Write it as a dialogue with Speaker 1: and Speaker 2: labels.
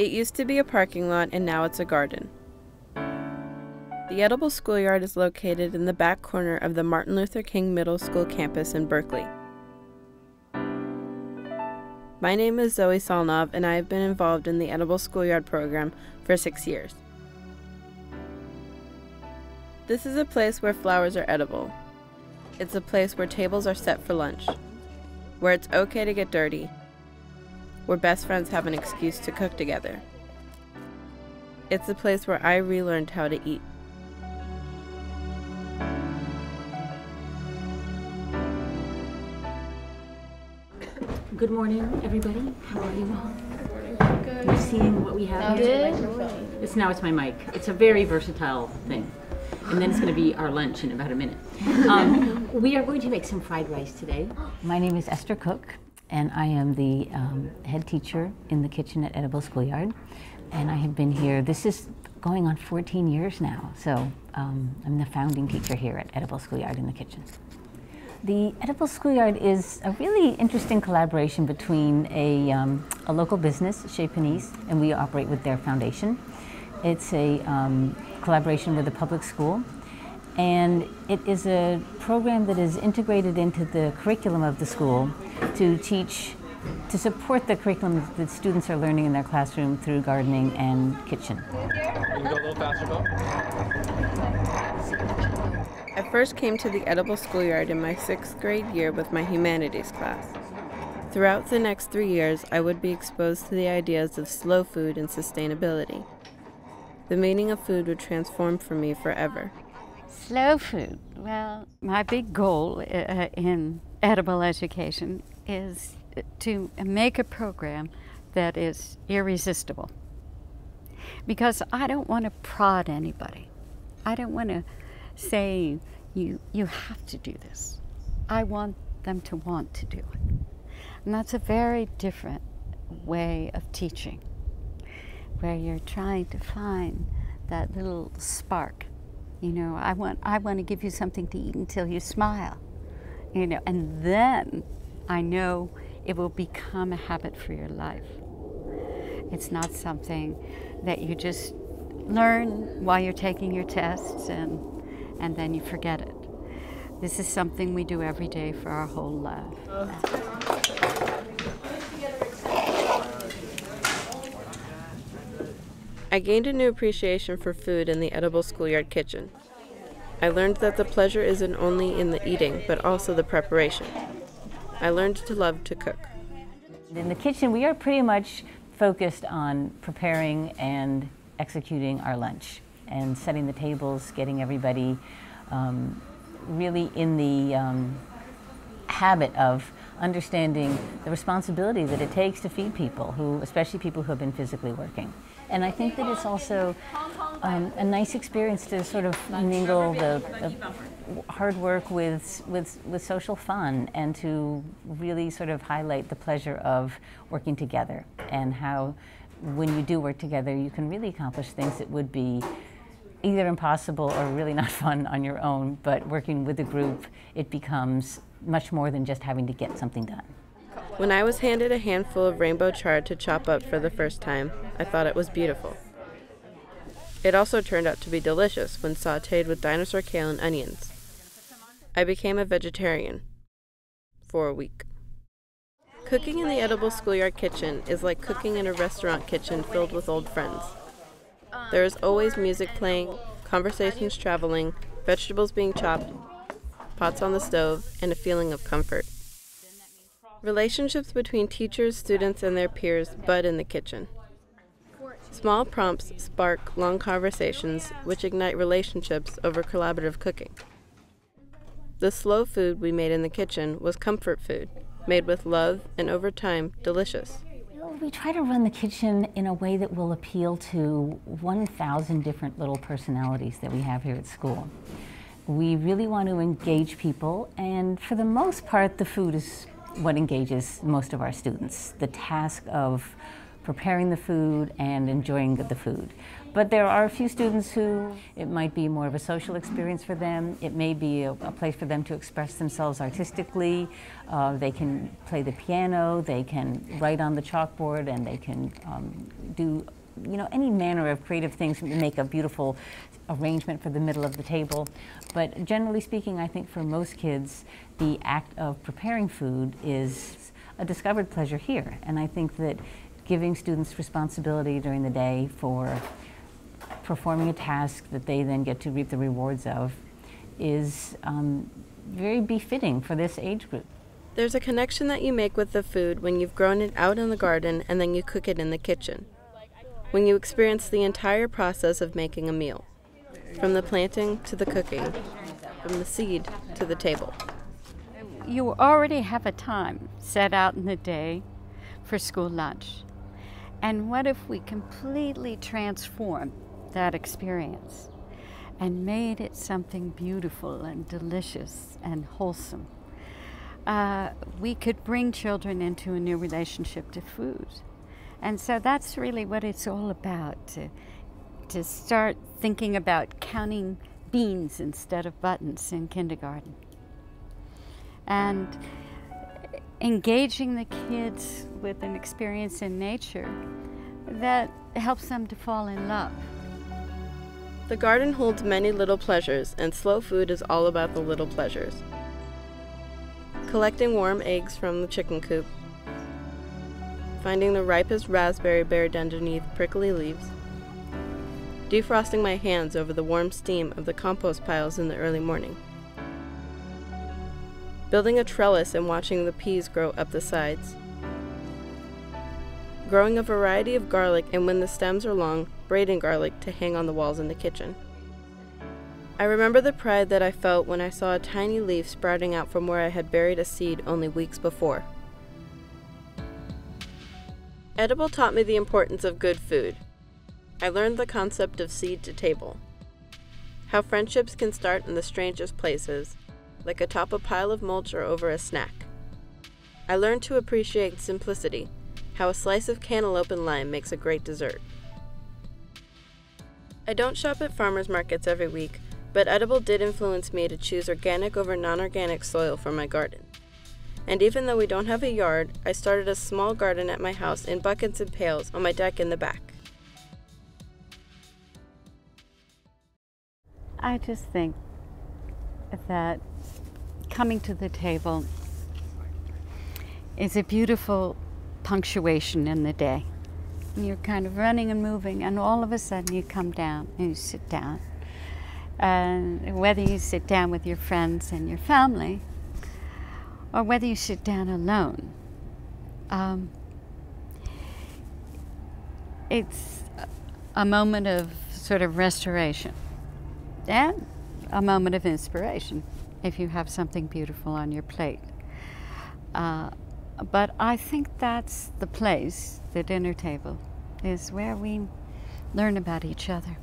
Speaker 1: It used to be a parking lot and now it's a garden. The Edible Schoolyard is located in the back corner of the Martin Luther King Middle School campus in Berkeley. My name is Zoe Salnov and I have been involved in the Edible Schoolyard program for 6 years. This is a place where flowers are edible. It's a place where tables are set for lunch, where it's okay to get dirty, where best friends have an excuse to cook together. It's a place where I relearned how to eat.
Speaker 2: Good morning, everybody. How are you all?
Speaker 3: Good.
Speaker 2: You're seeing what we have here? Now it's my mic. It's a very versatile thing. And then it's going to be our lunch in about a minute. We are going to make some fried rice today. My name is Esther Cook, and I am the head teacher in the kitchen at Edible Schoolyard. And I have been here, this is going on 14 years now, so I'm the founding teacher here at Edible Schoolyard in the kitchen. The Edible Schoolyard is a really interesting collaboration between a local business, Chez Panisse, and we operate with their foundation. It's a collaboration with a public school, and it is a program that is integrated into the curriculum of the school to support the curriculum that students are learning in their classroom through gardening and kitchen.
Speaker 3: You can go a little faster, Bill.
Speaker 1: I first came to the Edible Schoolyard in my 6th grade year with my humanities class. Throughout the next 3 years, I would be exposed to the ideas of slow food and sustainability. The meaning of food would transform for me forever.
Speaker 4: Slow food. Well, my big goal in edible education is to make a program that is irresistible. Because I don't want to prod anybody. I don't want to say, you have to do this. I want them to want to do it. And that's a very different way of teaching, where you're trying to find that little spark. You know, I want to give you something to eat until you smile. You know, and then I know it will become a habit for your life. It's not something that you just learn while you're taking your tests and then you forget it. This is something we do every day for our whole life.
Speaker 1: I gained a new appreciation for food in the Edible Schoolyard kitchen. I learned that the pleasure isn't only in the eating, but also the preparation. I learned to love to cook.
Speaker 2: In the kitchen, we are pretty much focused on preparing and executing our lunch and setting the tables, getting everybody really in the habit of understanding the responsibility that it takes to feed people, especially people who have been physically working. And I think that it's also a nice experience to sort of mingle the hard work with social fun, and to really sort of highlight the pleasure of working together, and how when you do work together you can really accomplish things that would be either impossible or really not fun on your own, but working with a group, it becomes much more than just having to get something done.
Speaker 1: When I was handed a handful of rainbow chard to chop up for the first time, I thought it was beautiful. It also turned out to be delicious when sautéed with dinosaur kale and onions. I became a vegetarian for a week. Cooking in the Edible Schoolyard kitchen is like cooking in a restaurant kitchen filled with old friends. There is always music playing, conversations traveling, vegetables being chopped, pots on the stove, and a feeling of comfort. Relationships between teachers, students, and their peers bud in the kitchen. Small prompts spark long conversations which ignite relationships over collaborative cooking. The slow food we made in the kitchen was comfort food, made with love and over time, delicious.
Speaker 2: We try to run the kitchen in a way that will appeal to 1,000 different little personalities that we have here at school. We really want to engage people, and for the most part, the food is what engages most of our students. The task of preparing the food and enjoying the food. But there are a few students who it might be more of a social experience for them. It may be a place for them to express themselves artistically. They can play the piano, they can write on the chalkboard, and they can do any manner of creative things to make a beautiful arrangement for the middle of the table. But generally speaking, I think for most kids, the act of preparing food is a discovered pleasure here. And I think that giving students responsibility during the day for performing a task that they then get to reap the rewards of is very befitting for this age group.
Speaker 1: There's a connection that you make with the food when you've grown it out in the garden and then you cook it in the kitchen. When you experience the entire process of making a meal, from the planting to the cooking, from the seed to the table.
Speaker 4: You already have a time set out in the day for school lunch. And what if we completely transformed that experience and made it something beautiful and delicious and wholesome? We could bring children into a new relationship to food. And so that's really what it's all about, to start thinking about counting beans instead of buttons in kindergarten. And engaging the kids with an experience in nature that helps them to fall in love.
Speaker 1: The garden holds many little pleasures, and slow food is all about the little pleasures. Collecting warm eggs from the chicken coop, finding the ripest raspberry buried underneath prickly leaves, defrosting my hands over the warm steam of the compost piles in the early morning, building a trellis and watching the peas grow up the sides, growing a variety of garlic, and when the stems are long, braiding garlic to hang on the walls in the kitchen. I remember the pride that I felt when I saw a tiny leaf sprouting out from where I had buried a seed only weeks before. Edible taught me the importance of good food. I learned the concept of seed to table, how friendships can start in the strangest places, like atop a pile of mulch or over a snack. I learned to appreciate simplicity, how a slice of cantaloupe and lime makes a great dessert. I don't shop at farmers markets every week, but Edible did influence me to choose organic over non-organic soil for my garden. And even though we don't have a yard, I started a small garden at my house in buckets and pails on my deck in the back.
Speaker 4: I just think that coming to the table is a beautiful punctuation in the day. You're kind of running and moving, and all of a sudden you come down and you sit down. And whether you sit down with your friends and your family, or whether you sit down alone, it's a moment of sort of restoration and a moment of inspiration if you have something beautiful on your plate. But I think that's the place, the dinner table, is where we learn about each other.